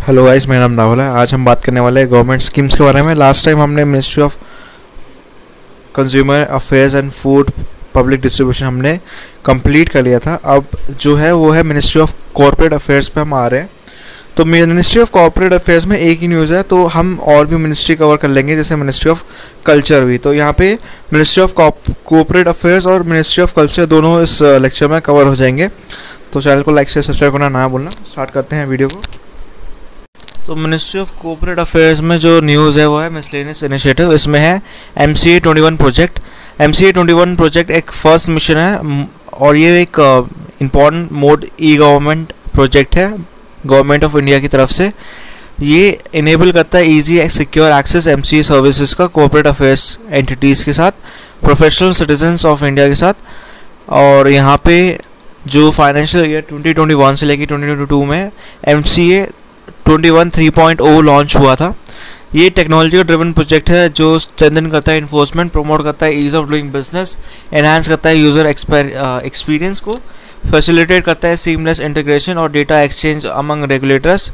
Hello guys, मेरा नाम राहुल है। आज हम बात करने वाले हैं गवर्नमेंट स्कीम्स के बारे में। लास्ट टाइम हमने ministry of consumer affairs and food public distribution हमने कंप्लीट कर लिया था। अब जो है वो है मिनिस्ट्री ऑफ कॉर्पोरेट अफेयर्स पे हम आ रहे हैं। तो मिनिस्ट्री ऑफ कॉर्पोरेट अफेयर्स में एक ही न्यूज़ है, तो हम और भी मिनिस्ट्री कवर कर लेंगे, जैसे मिनिस्ट्री ऑफ कल्चर भी। तो यहाँ पे मिनिस्ट्री ऑफ कॉर्पोरेट अफेयर्स और मिनिस्ट्री ऑफ कल्चर दोनों इस लेक्चर में कवर हो जाएंगे। तो चैनल को लाइक से सब्सक्राइब करना ना भूलना। स्टार्ट करते हैं वीडियो को। तो मिनिस्ट्री ऑफ कॉर्पोरेट अफेयर्स में जो न्यूज़ है वो है मिसलेनियस इनिशिएटिव। इसमें है MCA 21 प्रोजेक्ट। MCA 21 प्रोजेक्ट एक फर्स्ट मिशन है और ये एक important mode E government project है गवर्नमेंट ऑफ इंडिया की तरफ से। ये इनेबल करता है easy secure access MCA services का कॉर्पोरेट अफेयर्स एंटिटीज़ के साथ, प्रोफेशनल सिटीजन्स ऑफ इंडिया के साथ। और यहाँ पे जो फाइनेंशियल ईयर 2021 से लेकर 2022 में MCA 21 3.0 लॉन्च हुआ था। ये टेक्नोलॉजी ड्रिवन प्रोजेक्ट है जो स्ट्रेंथन करता है इन्फोर्समेंट, प्रमोट करता है ease of doing business, enhance करता है यूज़र एक्सपीरियंस को, फैसिलिटेट करता है सीमलेस इंटीग्रेशन और data exchange among regulators.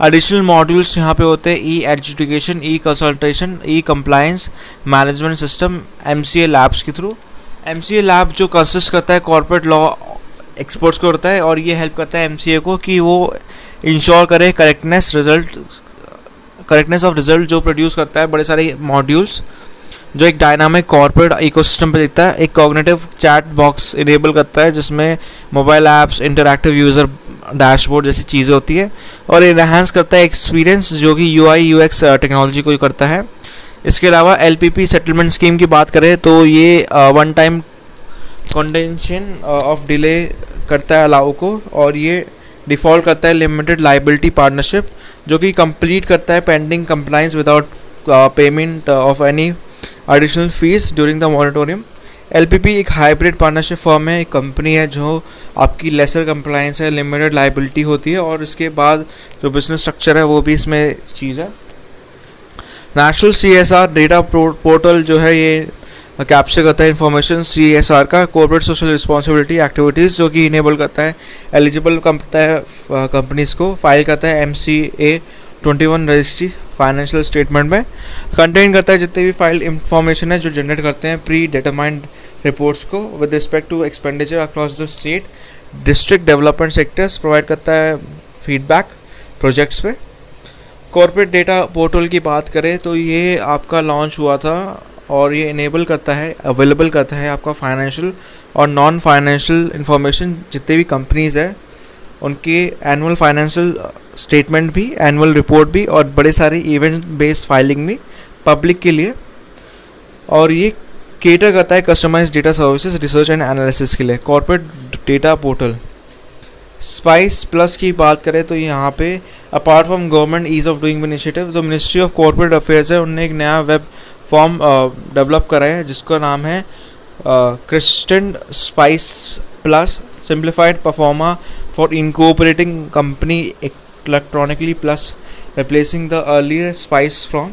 Additional modules यहाँ पे होते हैं e education, e consultation, e compliance management system MCA labs के थ्रू। MCA लैब जो कंसिस्ट करता है कॉर्पोरेट लॉ एक्सपर्ट्स को होता है और ये हेल्प करता है MCA को कि वो इंश्योर करे करेक्टनेस ऑफ रिजल्ट जो प्रोड्यूस करता है बड़े सारे मॉड्यूल्स, जो एक डायनामिक कॉर्पोरेट इकोसिस्टम पे दिखता है। एक कॉग्निटिव चैट बॉक्स इनेबल करता है जिसमें mobile apps, interactive user dashboard जैसी चीज़ें होती है, और इनहांस करता है एक्सपीरियंस जो कि UI UX टेक्नोलॉजी को करता है। इसके अलावा LPP सेटलमेंट स्कीम की बात करें तो ये one time contention of delay करता है अलाउ को, और ये डिफ़ॉल्ट करता है लिमिटेड लाइबिलिटी पार्टनरशिप जो कि कंप्लीट करता है pending compliance without payment of any additional fees during the moratorium. LPP एक हाइब्रिड पार्टनरशिप फर्म है, एक कंपनी है जो आपकी लेसर कंप्लाइंस है, लिमिटेड लाइबिलिटी होती है, और इसके बाद जो बिजनेस स्ट्रक्चर है वो भी इसमें चीज़ है। नेशनल CSR डेटा पोर्टल जो है ये कैप्चर करता है इन्फॉर्मेशन CSR का, कॉर्पोरेट सोशल रिस्पॉन्सिबिलिटी एक्टिविटीज़ जो कि इनेबल करता है एलिजिबल करता है कंपनीज को, फाइल करता है MCA 21 रजिस्ट्री फाइनेंशियल स्टेटमेंट में, कंटेन करता है जितने भी फाइल इंफॉर्मेशन है जो जनरेट करते हैं प्री डिटरमाइंड रिपोर्ट्स को with respect to expenditure across the state district development sectors, provide करता है फीडबैक प्रोजेक्ट्स पे। कॉर्पोरेट डेटा पोर्टल की बात करें तो ये आपका लॉन्च हुआ था और ये इनेबल करता है, अवेलेबल करता है आपका फाइनेंशियल और नॉन फाइनेंशियल इंफॉर्मेशन जितने भी कंपनीज़ है उनके एनुअल फाइनेंशियल स्टेटमेंट भी, एनुअल रिपोर्ट भी, और बड़े सारे इवेंट बेस्ड फाइलिंग भी पब्लिक के लिए। और ये केटर करता है customised data services research and analysis के लिए। Corporate data portal spice plus की बात करें तो यहाँ पे apart from government ease of doing initiative, जो मिनिस्ट्री ऑफ कॉर्पोरेट अफेयर्स है उनने एक नया वेब फॉर्म डेवलप करा है जिसका नाम है christen spice plus simplified proforma for incorporating company electronically plus replacing the earlier spice from.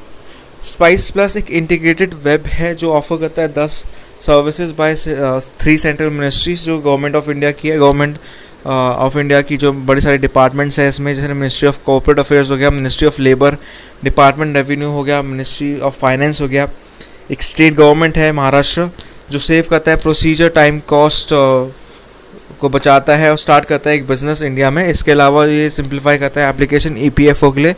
Spice plus एक इंटीग्रेटेड वेब है जो ऑफर करता है 10 सर्विसेज बाय 3 सेंट्रल मिनिस्ट्रीज जो गवर्नमेंट ऑफ इंडिया की है। गवर्नमेंट ऑफ इंडिया की जो बड़े सारे डिपार्टमेंट्स हैं इसमें, जैसे मिनिस्ट्री ऑफ कॉर्पोरेट अफेयर्स हो गया, ministry of labour, department revenue हो गया, मिनिस्ट्री ऑफ फाइनेंस हो गया। एक स्टेट गवर्नमेंट है महाराष्ट्र जो सेव करता है प्रोसीजर टाइम कॉस्ट को बचाता है और स्टार्ट करता है एक बिजनेस इंडिया में। इसके अलावा ये सिंप्लीफाई करता है एप्लीकेशन EPFO के लिए,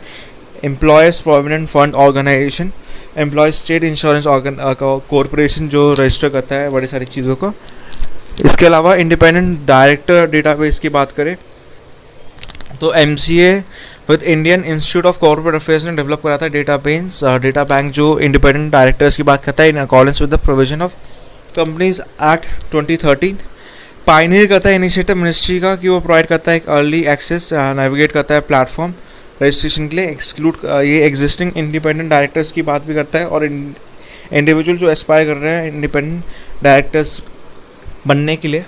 employees provident fund organisation, employees state insurance corporation जो रजिस्टर करता है बड़ी सारी चीज़ों को। इसके अलावा इंडिपेंडेंट डायरेक्टर डेटाबेस की बात करें तो MCA with Indian institute of corporate affairs ने डेवलप करा था डेटा बैंक जो इंडिपेंडेंट डायरेक्टर्स की बात करता है in accordance with the provision of companies act 2013। Pioneer करता है इनिशिएटिव मिनिस्ट्री का कि वो प्रोवाइड करता है एक अर्ली एक्सेस, नेविगेट करता है प्लेटफॉर्म रजिस्ट्रेशन के लिए, एक्सक्लूड ये एग्जिस्टिंग इंडिपेंडेंट डायरेक्टर्स की बात भी करता है और इंडिविजुअल जो एस्पायर कर रहे हैं इंडिपेंडेंट डायरेक्टर्स बनने के लिए।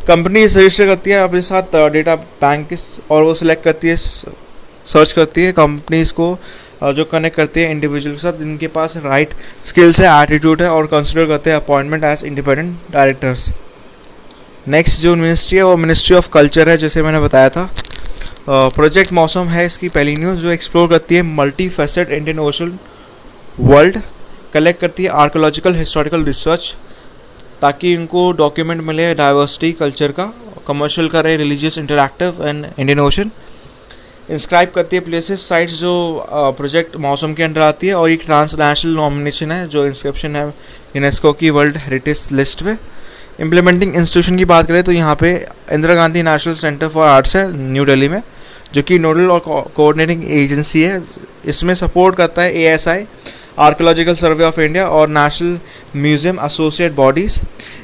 कंपनी रजिस्टर करती है अपने साथ डेटा बैंक और वो सिलेक्ट करती है, सर्च करती है कंपनीज को जो कनेक्ट करती है इंडिविजुअल के साथ जिनके पास राइट स्किल्स है, एटीट्यूड है, और कंसिडर करते हैं appointment as independent directors. Next जो मिनिस्ट्री है वो मिनिस्ट्री ऑफ कल्चर है, जैसे मैंने बताया था। प्रोजेक्ट मौसम है इसकी पहली न्यूज़, जो एक्सप्लोर करती है multi facet Indian ocean world, collect करती है आर्कोलॉजिकल हिस्टोरिकल रिसर्च ताकि इनको डॉक्यूमेंट मिले डाइवर्सिटी कल्चर का, कमर्शियल करे religious interactive and Indian ocean, inscribe करती है प्लेसेस साइट्स जो प्रोजेक्ट मौसम के अंडर आती है, और एक ट्रांसनेशनल नॉमिनेशन है जो इंस्क्रिप्शन है यूनेस्को की वर्ल्ड हेरिटेज लिस्ट पे। इम्प्लीमेंटिंग इंस्टीट्यूशन की बात करें तो यहाँ पे Indira Gandhi national centre for arts है न्यू दिल्ली में, जो कि नोडल और कोऑर्डिनेटिंग एजेंसी है। इसमें सपोर्ट करता है ASI archaeological survey of India और national museum associate bodies.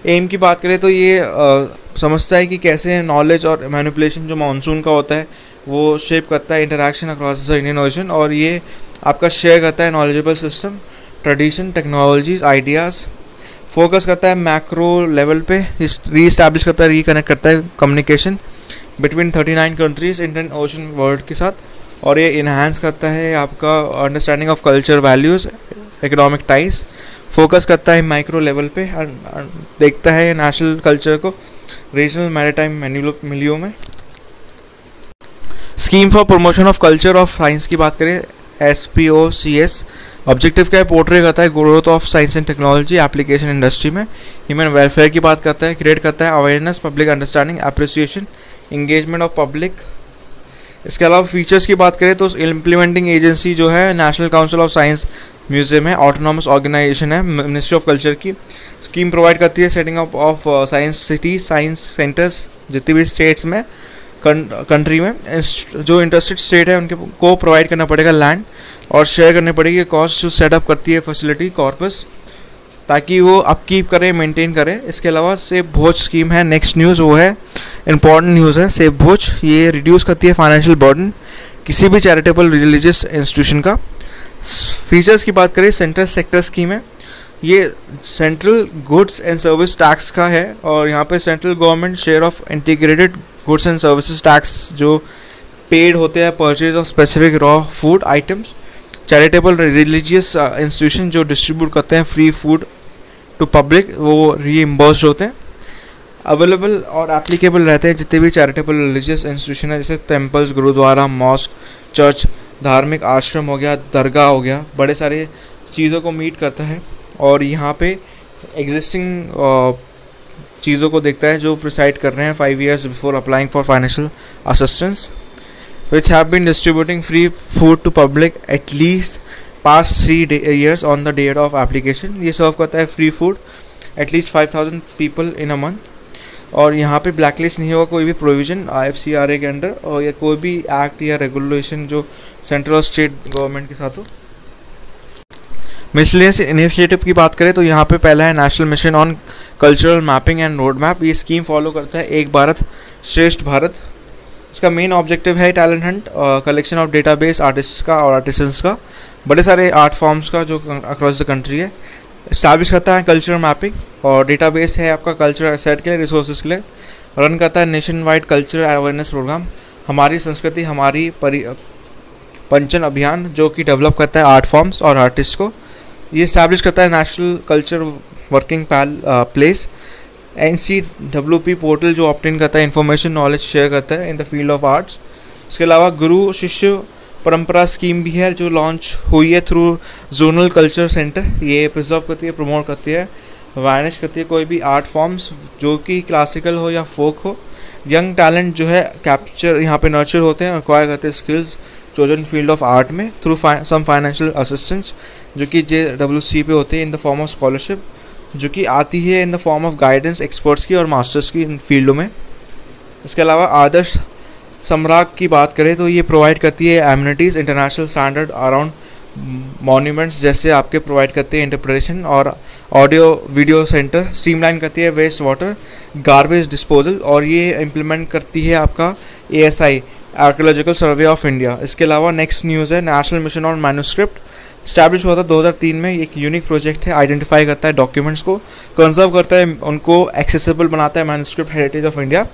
M की बात करें तो ये समझता है कि कैसे नॉलेज और मैनिपुलेशन जो मानसून का होता है वो शेप करता है interaction across the Indian ocean, और ये आपका शेयर करता है knowledgeable system, tradition, technologies, ideas, focus करता है मैक्रो लेवल पे, री इस्टेब्लिश करता है, रिकनेक्ट करता है communication between 39 countries Indian ocean world के साथ, और ये इन्हांस करता है आपका understanding of culture values, economic ties, focus करता है माइक्रो लेवल पे, देखता है नेशनल कल्चर को रीजनल मैरीटाइम मिलियो में। Scheme for promotion of culture of science की बात करें SPOCS, ऑब्जेक्टिव क्या है, पोर्ट्रे करता है growth of science and technology application industry में। ह्यूमन वेलफेयर की बात करता है, क्रिएट करता है awareness, public understanding, appreciation, engagement of public. इसके अलावा फीचर्स की बात करें तो इम्प्लीमेंटिंग एजेंसी जो है national council of science museum है, ऑटोनॉमस ऑर्गेनाइजेशन है मिनिस्ट्री ऑफ कल्चर की। स्कीम प्रोवाइड करती है setting up of science city, science centres जितनी भी स्टेट्स में कंट्री में, जो इंटरेस्टेड स्टेट है उनके को प्रोवाइड करना पड़ेगा लैंड, और शेयर करनी पड़ेगी कॉस्ट जो सेटअप करती है फैसिलिटी कॉर्पस, ताकि वो अपकीप करे, मेंटेन करे। इसके अलावा सेव भोज स्कीम है नेक्स्ट न्यूज़, वो है इंपॉर्टेंट न्यूज़ है सेव भोज। ये रिड्यूस करती है फाइनेंशियल बर्डन किसी भी चैरिटेबल रिलीजियस इंस्टीट्यूशन का। फीचर्स की बात करें, सेंट्रल सेक्टर स्कीम है, ये central goods and service tax का है, और यहाँ पे central government share of integrated goods and services tax जो पेड होते हैं purchase of specific raw food items, charitable religious institution जो डिस्ट्रीब्यूट करते हैं फ्री फूड टू पब्लिक वो रीइम्बर्स्ड होते हैं, अवेलेबल और एप्लीकेबल रहते हैं जितने भी चैरिटेबल रिलीजियस इंस्टीट्यूशन है, जैसे टेम्पल्स, गुरुद्वारा, मॉस्क, चर्च, धार्मिक आश्रम हो गया, दरगाह हो गया, बड़े सारे चीज़ों को मीट करता है। और यहाँ पे एग्जिस्टिंग चीज़ों को देखता है जो प्रिसाइड कर रहे हैं 5 years before applying for financial assistance, which have been distributing free food to public at least past 3 years on the date of application। ये सर्व करता है free food at least 5000 people in a month, और यहाँ पे blacklist नहीं होगा कोई भी प्रोविजन IFCRA के अंडर, और या कोई भी एक्ट या रेगुलेशन जो सेंट्रल और स्टेट गवर्नमेंट के साथ हो। मिसलेनियस इनिशिएटिव की बात करें तो यहाँ पे पहला है national mission on cultural mapping and road map. ये स्कीम फॉलो करता है एक भारत श्रेष्ठ भारत। इसका मेन ऑब्जेक्टिव है talent Hunt, collection of database artist का और आर्टिसंस का, बड़े सारे आर्ट फॉर्म्स का जो अक्रॉस द कंट्री है। इस्टेब्लिश करता है कल्चरल मैपिंग, और डेटाबेस है आपका कल्चरल एसेट के लिए, रिसोर्सेज के लिए। रन करता है nationwide cultural awareness programme, हमारी संस्कृति हमारी पंचन अभियान, जो कि डेवलप करता है आर्ट फॉर्म्स और आर्टिस्ट को। ये इस्टेब्लिश करता है national culture working place, NCWP portal जो ऑप्टेन करता है इन्फॉर्मेशन नॉलेज शेयर करता है in the field of arts. इसके अलावा गुरु शिष्य परंपरा स्कीम भी है जो लॉन्च हुई है थ्रू जोनल कल्चर सेंटर। ये प्रिजर्व करती है, प्रमोट करती है, अवेयरनेस करती है कोई भी आर्ट फॉर्म्स जो कि क्लासिकल हो या फोक हो। यंग टैलेंट जो है कैप्चर यहाँ पे नर्चर होते हैं, एक्वायर करते हैं skills chosen field of art में थ्रू सम फाइनेंशियल असिस्टेंस जो कि JWC पे होते हैं इन द फॉर्म ऑफ स्कॉलरशिप, जो कि आती है in the form of guidance experts की और मास्टर्स की इन फील्डों में। इसके अलावा आदर्श सम्राग की बात करें तो ये प्रोवाइड करती है amenities international standard around monuments, जैसे आपके प्रोवाइड करती है इंटरप्रिटेशन और ऑडियो वीडियो सेंटर, स्ट्रीमलाइन करती है वेस्ट वाटर गार्बेज डिस्पोजल, और ये इम्प्लीमेंट करती है आपका ASI archaeological survey of India. इसके अलावा नेक्स्ट न्यूज़ है national mission on manuscript. Establish हुआ था 2003 में, एक यूनिक प्रोजेक्ट है, आइडेंटिफाई करता है डॉक्यूमेंट्स को, कंजर्व करता है, उनको एक्सेसिबल बनाता है मैन्यूस्क्रिप्ट हेरिटेज ऑफ इंडिया।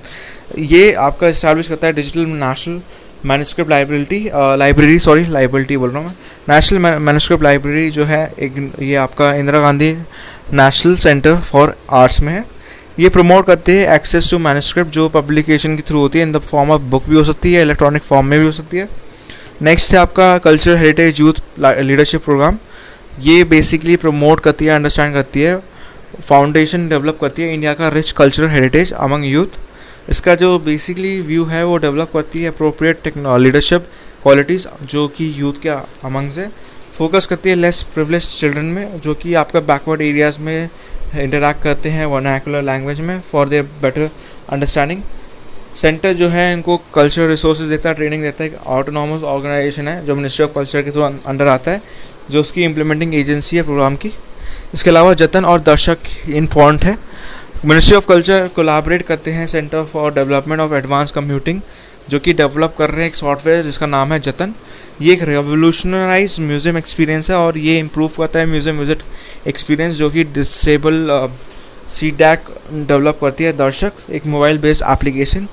ये आपका इस्टेब्लिश करता है डिजिटल नेशनल मैन्यूस्क्रिप्ट लाइब्रेरी बोल रहा हूँ मैं, नेशनल मैन्यूस्क्रिप्ट लाइब्रेरी जो है एक, ये आपका Indira Gandhi national centre for arts में है। ये प्रमोट करते हैं एक्सेस टू मैन्युस्क्रिप्ट जो पब्लिकेशन के थ्रू होती है, in the form of book भी हो सकती है, इलेक्ट्रॉनिक फॉर्म में भी हो सकती है। नेक्स्ट है आपका culture heritage youth leadership programme. ये बेसिकली प्रमोट करती है, अंडरस्टैंड करती है, फाउंडेशन डेवलप करती है इंडिया का rich cultural heritage among youth. इसका जो बेसिकली व्यू है वो डेवलप करती है अप्रोप्रिएट लीडरशिप क्वालिटीज़ जो कि यूथ के अमंग से फोकस करती है लेस प्रिविलेज चिल्ड्रन में जो कि आपका बैकवर्ड एरियाज़ में इंटरैक्ट करते हैं वर्नाकुलर लैंग्वेज में for their better understanding. Centre जो है इनको कल्चरल रिसोर्सेज देता है, ट्रेनिंग देता है। एक ऑटोनॉमस ऑर्गेनाइजेशन है जो मिनिस्ट्री ऑफ कल्चर के थ्रू अंडर आता है, जो उसकी इम्प्लीमेंटिंग एजेंसी है प्रोग्राम की। इसके अलावा जतन और दर्शक इम्पॉर्टेंट है। मिनिस्ट्री ऑफ कल्चर कोलैबोरेट करते हैं centre for development of advance computing जो कि डेवलप कर रहे हैं एक सॉफ्टवेयर जिसका नाम है जतन। ये एक रेवोल्यूशनराइज म्यूज़ियम एक्सपीरियंस है और ये इम्प्रूव करता है म्यूज़ियम विजिट एक्सपीरियंस जो कि डिसेबल सीडैक डेवलप करती है दर्शक, एक मोबाइल बेस्ड एप्लीकेशन।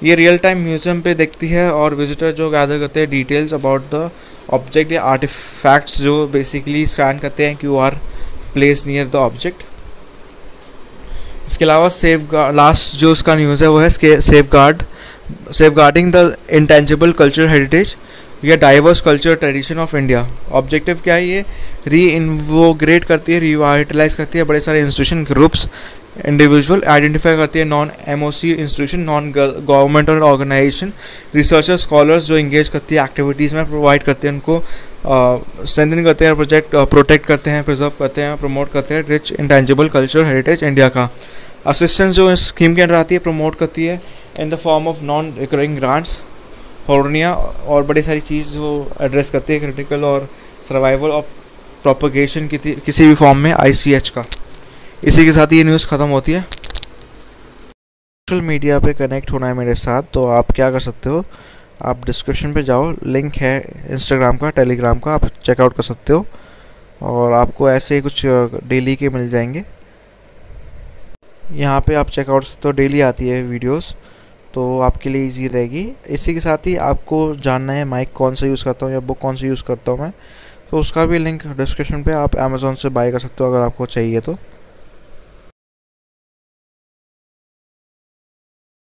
ये रियल टाइम म्यूज़ियम पे देखती है और विजिटर जो गैदर करते हैं डिटेल्स अबाउट द ऑब्जेक्ट या आर्टिफैक्ट्स जो बेसिकली स्कैन करते हैं QR place near the object. इसके अलावा लास्ट जो उसका न्यूज़ है वो है safeguarding the intangible cultural heritage या diverse culture tradition of India. Objective क्या है? ये रीइन्वोग्रेट करती है, रिवाइटलाइज करती है बड़े सारे इंस्टीट्यूशन ग्रुप्स इंडिविजुअल, आइडेंटिफाई करती है non MOC institution, non governmental organisation, researcher scholars जो इंगेज करती है एक्टिविटीज़ में, प्रोवाइड करते हैं उनको, स्ट्रेंथन करते हैं प्रोजेक्ट, प्रोटेक्ट करते हैं, प्रिजर्व करते हैं, प्रमोट करते हैं rich intangible culture heritage India का। असिस्टेंस जो इस स्कीम के अंदर आती है प्रमोट करती है in the form of non recurring grants, हॉर्निया और बड़ी सारी चीज़ जो एड्रेस करती है क्रिटिकल और सर्वाइवल ऑफ प्रोपगेशन किसी भी फॉर्म में ICH का। इसी के साथ ये न्यूज़ ख़त्म होती है। सोशल मीडिया पे कनेक्ट होना है मेरे साथ तो आप क्या कर सकते हो, आप डिस्क्रिप्शन पे जाओ, लिंक है इंस्टाग्राम का, टेलीग्राम का, आप चेकआउट कर सकते हो और आपको ऐसे ही कुछ डेली के मिल जाएंगे। यहाँ पे आप चेकआउट सकते हो, डेली आती है वीडियोस तो आपके लिए इजी रहेगी। इसी के साथ ही आपको जानना है माइक कौन सा यूज़ करता हूँ या बुक कौन सी यूज़ करता हूँ मैं, तो उसका भी लिंक डिस्क्रिप्शन पे, आप अमेज़ॉन से बाय कर सकते हो अगर आपको चाहिए तो।